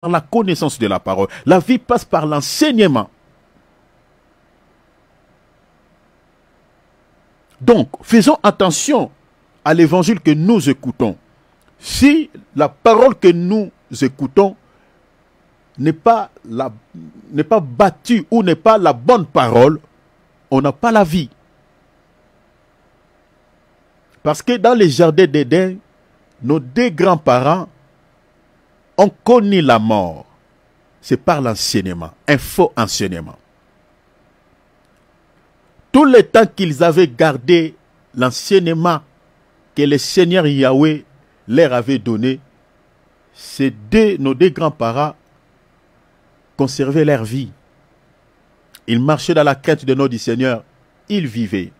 la connaissance de la parole. La vie passe par l'enseignement. Donc, faisons attention à l'évangile que nous écoutons. Si la parole que nous écoutons n'est pas battue ou n'est pas la bonne parole, on n'a pas la vie. Parce que dans les jardins d'Éden, nos deux grands-parents ont connu la mort. C'est par l'enseignement, un faux enseignement. Tout le temps qu'ils avaient gardé l'enseignement que le Seigneur Yahweh leur avait donné, nos deux grands-parents conservaient leur vie. Ils marchaient dans la crainte de notre Seigneur, ils vivaient.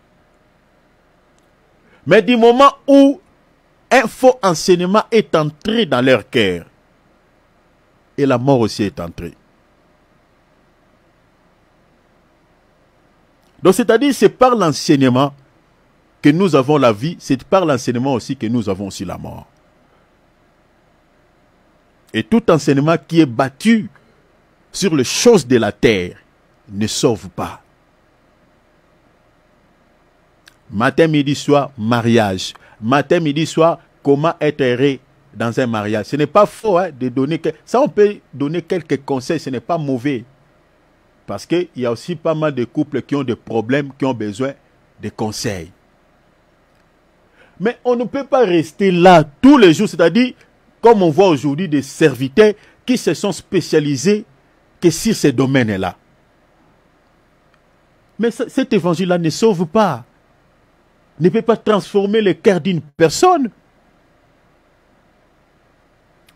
Mais du moment où un faux enseignement est entré dans leur cœur, et la mort aussi est entrée. Donc c'est-à-dire, c'est par l'enseignement que nous avons la vie, c'est par l'enseignement aussi que nous avons aussi la mort. Et tout enseignement qui est battu sur les choses de la terre ne sauve pas. Matin, midi, soir, mariage. Matin, midi, soir, comment être heureux dans un mariage. Ce n'est pas faux de donner... Ça, on peut donner quelques conseils, ce n'est pas mauvais. Parce qu'il y a aussi pas mal de couples qui ont des problèmes, qui ont besoin de conseils. Mais on ne peut pas rester là tous les jours. C'est-à-dire, comme on voit aujourd'hui des serviteurs qui se sont spécialisés que sur ces domaines-là. Mais cet évangile-là ne sauve pas. Ne peut pas transformer le cœur d'une personne.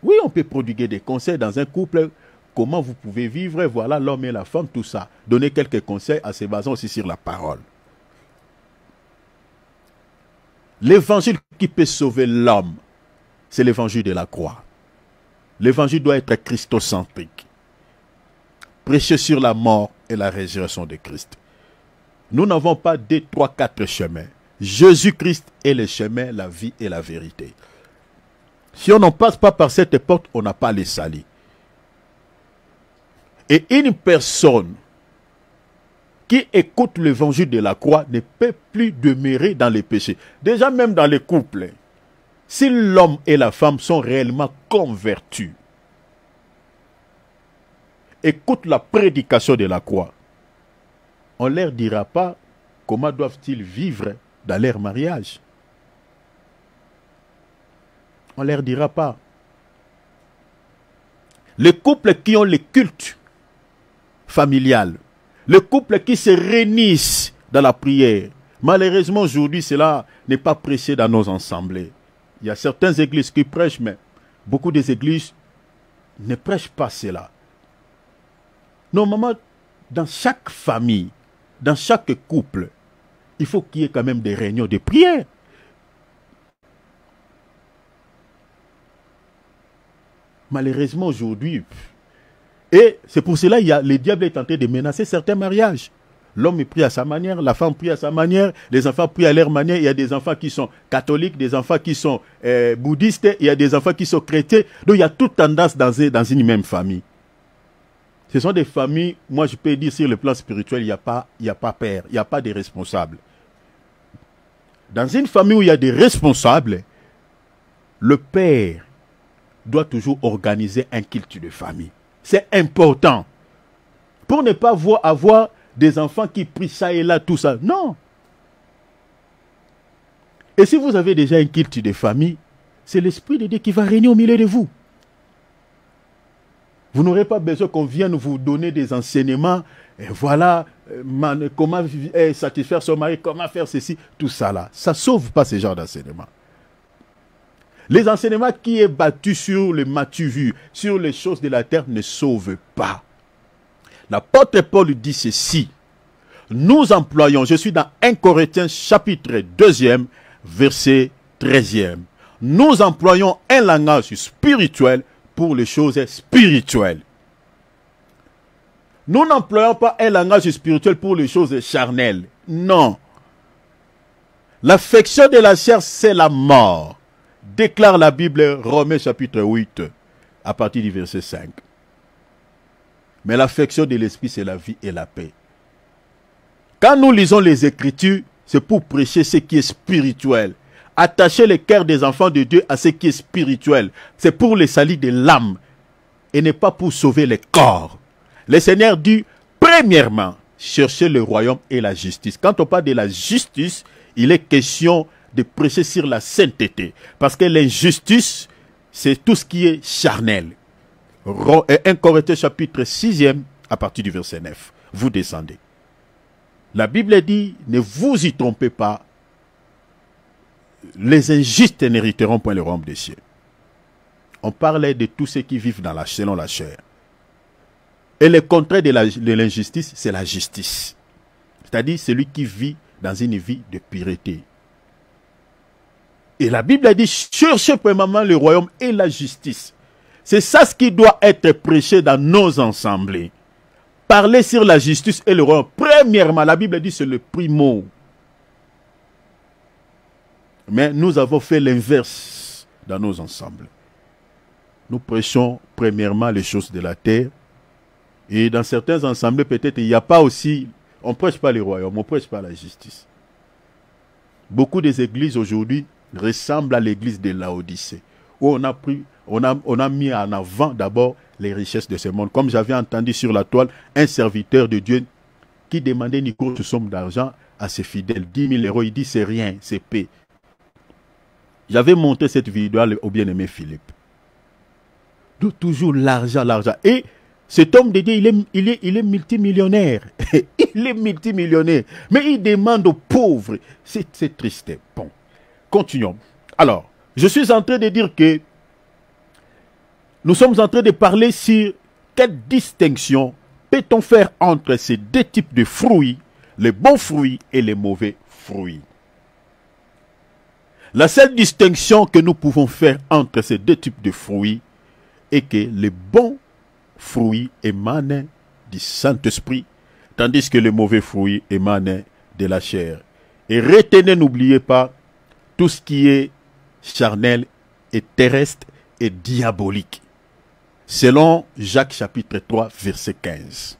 Oui, on peut prodiguer des conseils dans un couple. Comment vous pouvez vivre, voilà l'homme et la femme, tout ça. Donner quelques conseils en se basant aussi sur la parole. L'évangile qui peut sauver l'homme, c'est l'évangile de la croix. L'évangile doit être christocentrique. Prêcher sur la mort et la résurrection de Christ. Nous n'avons pas 2, 3, 4 chemins. Jésus-Christ est le chemin, la vie et la vérité. Si on n'en passe pas par cette porte, on n'a pas les salis. Et une personne qui écoute l'évangile de la croix ne peut plus demeurer dans les péchés. Déjà même dans les couples, si l'homme et la femme sont réellement convertis, écoute la prédication de la croix, on ne leur dira pas comment doivent-ils vivre dans leur mariage. On ne leur dira pas. Les couples qui ont le culte familial, les couples qui se réunissent dans la prière, malheureusement aujourd'hui cela n'est pas prêché dans nos assemblées. Il y a certaines églises qui prêchent, mais beaucoup des églises ne prêchent pas cela. Normalement, dans chaque famille, dans chaque couple, il faut qu'il y ait quand même des réunions de prière. Malheureusement aujourd'hui, et c'est pour cela que le diable est tenté de menacer certains mariages. L'homme prie à sa manière, la femme prie à sa manière, les enfants prient à leur manière. Il y a des enfants qui sont catholiques, des enfants qui sont bouddhistes, il y a des enfants qui sont chrétiens. Donc il y a toute tendance dans une même famille. Ce sont des familles, moi je peux dire sur le plan spirituel, il n'y a pas père, il n'y a pas de responsables. Dans une famille où il y a des responsables, le père doit toujours organiser un culte de famille. C'est important. Pour ne pas avoir des enfants qui prient ça et là, tout ça. Non. Et si vous avez déjà un culte de famille, c'est l'Esprit de Dieu qui va régner au milieu de vous. Vous n'aurez pas besoin qu'on vienne vous donner des enseignements. Et voilà, comment satisfaire son mari, comment faire ceci, tout ça là. Ça ne sauve pas ce genre d'enseignement. Les enseignements qui est battu sur le matu vu, sur les choses de la terre, ne sauvent pas. L'apôtre Paul dit ceci. Nous employons, je suis dans 1 Corinthiens chapitre 2, verset 13e. Nous employons un langage spirituel pour les choses spirituelles. Nous n'employons pas un langage spirituel pour les choses charnelles. Non. L'affection de la chair, c'est la mort. Déclare la Bible, Romains chapitre 8, à partir du verset 5. Mais l'affection de l'esprit, c'est la vie et la paix. Quand nous lisons les Écritures, c'est pour prêcher ce qui est spirituel. Attacher le cœur des enfants de Dieu à ce qui est spirituel. C'est pour le salut de l'âme et n'est pas pour sauver les corps. Le Seigneur dit, premièrement, cherchez le royaume et la justice. Quand on parle de la justice, il est question de prêcher sur la sainteté. Parce que l'injustice, c'est tout ce qui est charnel. 1 Corinthiens chapitre 6e, à partir du verset 9. Vous descendez. La Bible dit, ne vous y trompez pas. Les injustes n'hériteront point le royaume des cieux. On parlait de tous ceux qui vivent selon la chair. Et le contraire de l'injustice, c'est la justice. C'est-à-dire celui qui vit dans une vie de pureté. Et la Bible a dit, cherchez premièrement le royaume et la justice. C'est ça ce qui doit être prêché dans nos assemblées. Parler sur la justice et le royaume. Premièrement, la Bible dit, c'est le primo. Mais nous avons fait l'inverse dans nos ensembles. Nous prêchons premièrement les choses de la terre. Et dans certains ensembles, peut-être, il n'y a pas aussi... On ne prêche pas le royaume, on ne prêche pas la justice. Beaucoup des églises aujourd'hui ressemblent à l'église de Laodicée, où on a mis en avant d'abord les richesses de ce monde. Comme j'avais entendu sur la toile, un serviteur de Dieu qui demandait une courte somme d'argent à ses fidèles, 10 000 euros. Il dit, c'est rien, c'est paix. J'avais montré cette vidéo au bien-aimé Philippe. Toujours l'argent, l'argent. Et cet homme de Dieu, il est multimillionnaire. Il est multimillionnaire. Mais il demande aux pauvres. C'est triste. Bon, continuons. Alors, je suis en train de dire que nous sommes en train de parler sur quelle distinction peut-on faire entre ces deux types de fruits, les bons fruits et les mauvais fruits. La seule distinction que nous pouvons faire entre ces deux types de fruits est que les bons fruits émanent du Saint-Esprit, tandis que les mauvais fruits émanent de la chair. Et retenez, n'oubliez pas, tout ce qui est charnel et terrestre et diabolique. Selon Jacques chapitre 3, verset 15.